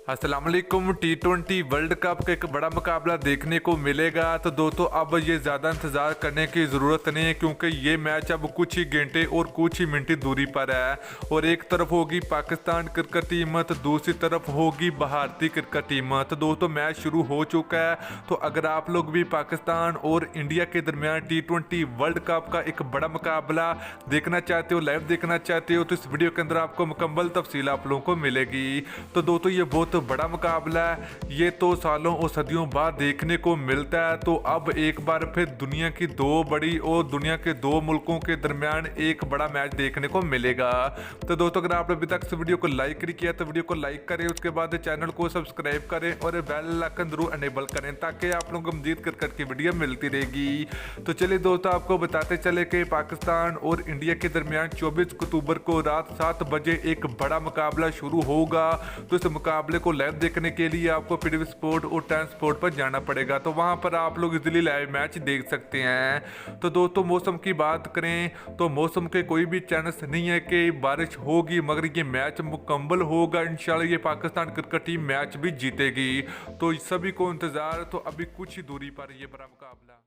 अस्सलाम वालेकुम। T20 world cup का एक बड़ा मुकाबला देखने को मिलेगा। तो दोस्तों अब ये ज़्यादा इंतज़ार करने की ज़रूरत नहीं है, क्योंकि ये मैच अब कुछ ही घंटे और कुछ ही मिनट दूरी पर है। और एक तरफ होगी पाकिस्तान क्रिकेट टीम, तो दूसरी तरफ होगी भारतीय क्रिकेट टीम। तो दोस्तों मैच शुरू हो चुका है। तो अगर आप लोग भी पाकिस्तान और इंडिया के दरमियान T20 वर्ल्ड कप का एक बड़ा मुकाबला देखना चाहते हो, लाइव देखना चाहते हो, तो इस वीडियो के अंदर आपको मुकम्मल तफसील आप लोगों को मिलेगी। तो दोस्तों ये बहुत बड़ा मुकाबला है, ये तो सालों और सदियों बाद देखने को मिलता है। तो अब एक बार फिर दुनिया की दो बड़ी और दुनिया के दो मुल्कों के दरमियान एक बड़ा मैच देखने को मिलेगा। तो दोस्तों अगर आपने अभी तक इस वीडियो को लाइक नहीं किया तो वीडियो को लाइक करें, उसके बाद चैनल को सब्सक्राइब करें और बेल आइकन जरूर अनेबल करें, ताकि आप लोगों को मजीद क्रिकेट की वीडियो मिलती रहेगी। तो चलिए दोस्तों आपको बताते चले कि पाकिस्तान और इंडिया के दरमियान 24 अक्टूबर को रात 7 बजे एक बड़ा मुकाबला शुरू होगा। तो इस मुकाबले को लाइव देखने के लिए आपको पीटीवी स्पोर्ट और टाइम स्पोर्ट पर जाना पड़ेगा। तो वहां पर आप लोग इजीली लाइव मैच देख सकते हैं। तो दोस्तों मौसम की बात करें तो मौसम के कोई भी चांस नहीं है कि बारिश होगी, मगर ये मैच मुकम्मल होगा। इंशाल्लाह ये पाकिस्तान क्रिकेट टीम मैच भी जीतेगी। तो सभी को इंतजार, तो अभी कुछ ही दूरी पर ये बड़ा मुकाबला।